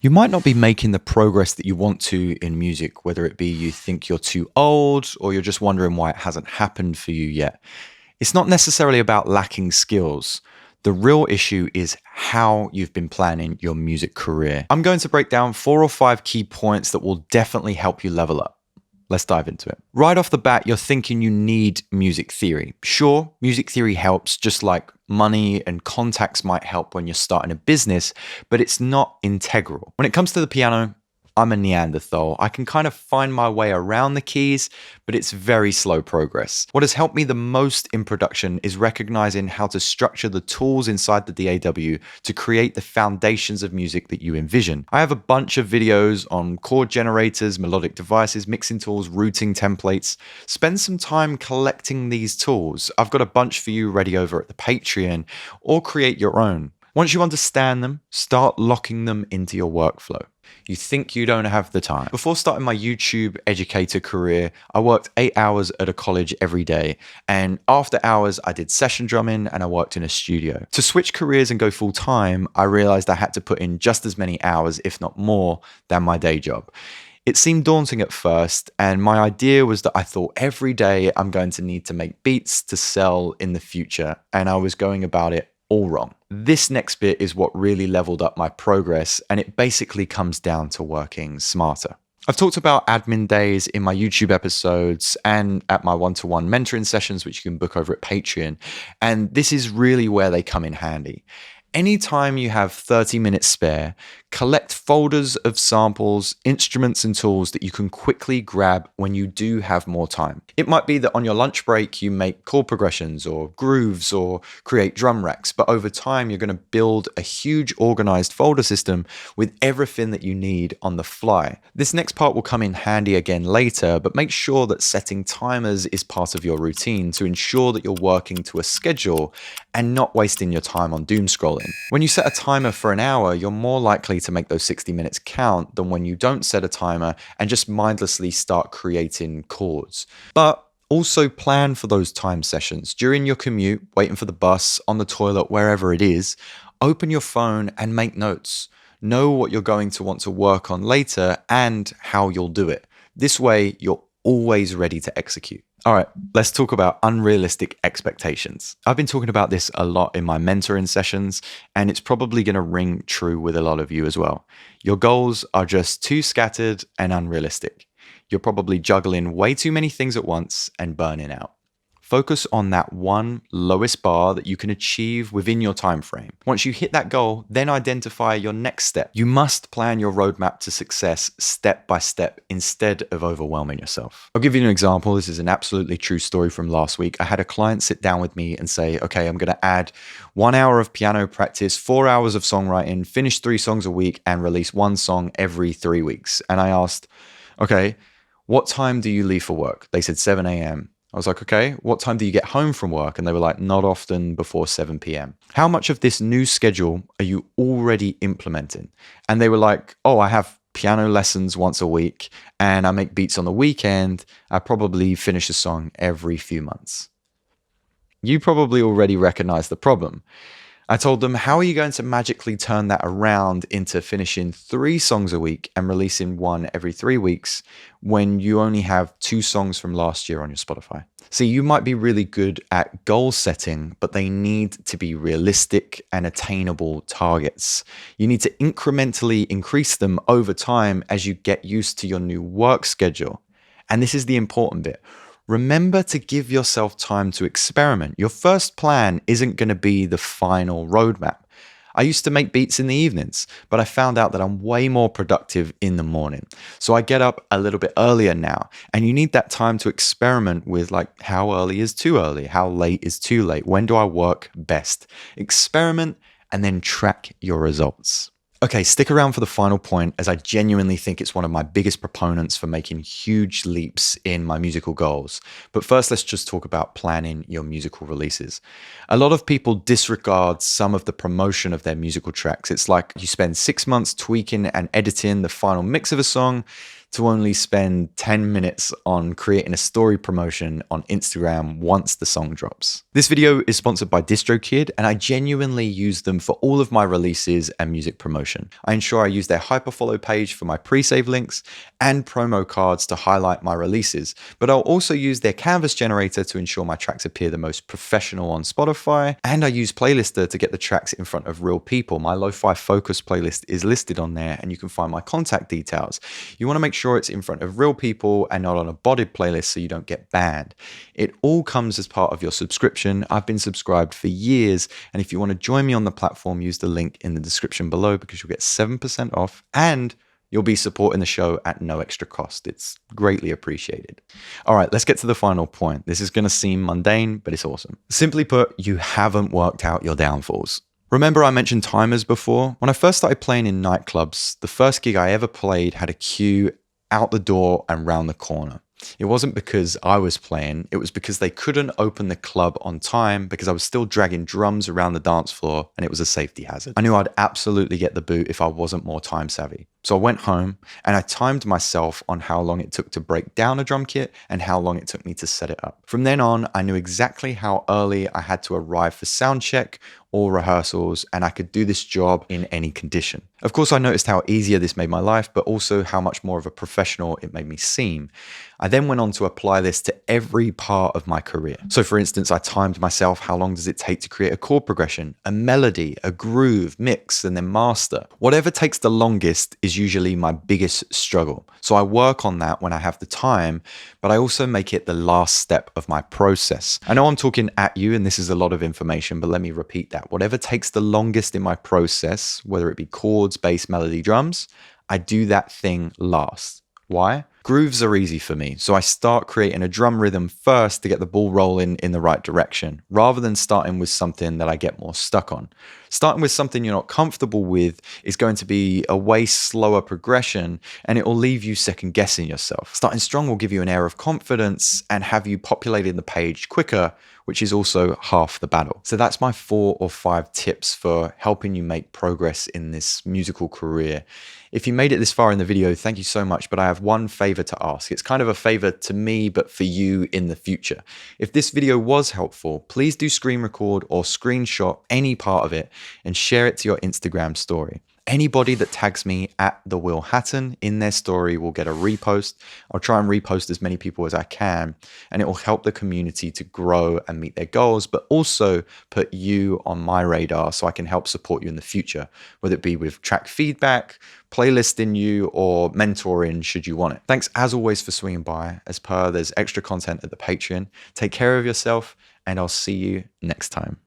You might not be making the progress that you want to in music, whether it be you think you're too old or you're just wondering why it hasn't happened for you yet. It's not necessarily about lacking skills. The real issue is how you've been planning your music career. I'm going to break down 4 or 5 key points that will definitely help you level up. Let's dive into it. Right off the bat, you're thinking you need music theory. Sure, music theory helps, just like money and contacts might help when you're starting a business, but it's not integral. When it comes to the piano, I'm a Neanderthal. I can kind of find my way around the keys, but it's very slow progress. What has helped me the most in production is recognizing how to structure the tools inside the DAW to create the foundations of music that you envision. I have a bunch of videos on chord generators, melodic devices, mixing tools, routing templates. Spend some time collecting these tools. I've got a bunch for you ready over at the Patreon, or create your own. Once you understand them, start locking them into your workflow. You think you don't have the time. Before starting my YouTube educator career, I worked 8 hours at a college every day. And after hours, I did session drumming and I worked in a studio. To switch careers and go full time, I realized I had to put in just as many hours, if not more, than my day job. It seemed daunting at first, and my idea was that I thought every day I'm going to need to make beats to sell in the future, and I was going about it all wrong. This next bit is what really leveled up my progress, and it basically comes down to working smarter. I've talked about admin days in my YouTube episodes and at my one-to-one mentoring sessions, which you can book over at Patreon, and this is really where they come in handy. Anytime you have 30 minutes spare, collect folders of samples, instruments, and tools that you can quickly grab when you do have more time. It might be that on your lunch break, you make chord progressions or grooves or create drum racks, but over time, you're going to build a huge organized folder system with everything that you need on the fly. This next part will come in handy again later, but make sure that setting timers is part of your routine to ensure that you're working to a schedule and not wasting your time on doom scrolling. When you set a timer for an hour, you're more likely to make those 60 minutes count than when you don't set a timer and just mindlessly start creating chords. But also plan for those time sessions. During your commute, waiting for the bus, on the toilet, wherever it is, open your phone and make notes. Know what you're going to want to work on later and how you'll do it. This way, you're always ready to execute. All right, let's talk about unrealistic expectations. I've been talking about this a lot in my mentoring sessions, and it's probably going to ring true with a lot of you as well. Your goals are just too scattered and unrealistic. You're probably juggling way too many things at once and burning out. Focus on that one lowest bar that you can achieve within your time frame. Once you hit that goal, then identify your next step. You must plan your roadmap to success step by step instead of overwhelming yourself. I'll give you an example. This is an absolutely true story from last week. I had a client sit down with me and say, okay, I'm going to add 1 hour of piano practice, 4 hours of songwriting, finish 3 songs a week, and release 1 song every 3 weeks. And I asked, okay, what time do you leave for work? They said 7 a.m. I was like, okay, what time do you get home from work? And they were like, not often before 7 p.m. How much of this new schedule are you already implementing? And they were like, oh, I have piano lessons once a week and I make beats on the weekend. I probably finish a song every few months. You probably already recognize the problem. I told them, how are you going to magically turn that around into finishing 3 songs a week and releasing 1 every 3 weeks when you only have 2 songs from last year on your Spotify? See, you might be really good at goal setting, but they need to be realistic and attainable targets. You need to incrementally increase them over time as you get used to your new work schedule. And this is the important bit. Remember to give yourself time to experiment. Your first plan isn't going to be the final roadmap. I used to make beats in the evenings, but I found out that I'm way more productive in the morning. So I get up a little bit earlier now, and you need that time to experiment with, like, how early is too early? How late is too late? When do I work best? Experiment and then track your results. Okay, stick around for the final point, as I genuinely think it's one of my biggest proponents for making huge leaps in my musical goals. But first, let's just talk about planning your musical releases. A lot of people disregard some of the promotion of their musical tracks. It's like you spend 6 months tweaking and editing the final mix of a song, to only spend 10 minutes on creating a story promotion on Instagram once the song drops. This video is sponsored by DistroKid, and I genuinely use them for all of my releases and music promotion. I ensure I use their hyperfollow page for my pre-save links and promo cards to highlight my releases, but I'll also use their canvas generator to ensure my tracks appear the most professional on Spotify, and I use Playlister to get the tracks in front of real people. My Lo-Fi Focus playlist is listed on there, and you can find my contact details. You want to make sure it's in front of real people and not on a botted playlist so you don't get banned. It all comes as part of your subscription. I've been subscribed for years, and if you want to join me on the platform, use the link in the description below because you'll get 7% off and you'll be supporting the show at no extra cost. It's greatly appreciated. All right, let's get to the final point. This is going to seem mundane, but it's awesome. Simply put, you haven't worked out your downfalls. Remember I mentioned timers before? When I first started playing in nightclubs, the first gig I ever played had a queue out the door and round the corner. It wasn't because I was playing, it was because they couldn't open the club on time because I was still dragging drums around the dance floor and it was a safety hazard. I knew I'd absolutely get the boot if I wasn't more time savvy. So I went home and I timed myself on how long it took to break down a drum kit and how long it took me to set it up. From then on, I knew exactly how early I had to arrive for sound check or rehearsals, and I could do this job in any condition. Of course, I noticed how easier this made my life, but also how much more of a professional it made me seem. I then went on to apply this to every part of my career. So for instance, I timed myself, how long does it take to create a chord progression, a melody, a groove, mix, and then master. Whatever takes the longest is usually my biggest struggle. So I work on that when I have the time, but I also make it the last step of my process. I know I'm talking at you and this is a lot of information, but let me repeat that. Whatever takes the longest in my process, whether it be chords, bass, melody, drums, I do that thing last. Why? Grooves are easy for me, so I start creating a drum rhythm first to get the ball rolling in the right direction, rather than starting with something that I get more stuck on. Starting with something you're not comfortable with is going to be a way slower progression, and it will leave you second guessing yourself. Starting strong will give you an air of confidence and have you populating the page quicker, which is also half the battle. So that's my 4 or 5 tips for helping you make progress in this musical career. If you made it this far in the video, thank you so much, but I have one favor to ask. It's kind of a favor to me, but for you in the future. If this video was helpful, please do screen record or screenshot any part of it and share it to your Instagram story. Anybody that tags me at the Will Hatton in their story will get a repost. I'll try and repost as many people as I can, and it will help the community to grow and meet their goals, but also put you on my radar so I can help support you in the future, whether it be with track feedback, playlisting you, or mentoring should you want it. Thanks as always for swinging by. As per, there's extra content at the Patreon. Take care of yourself, and I'll see you next time.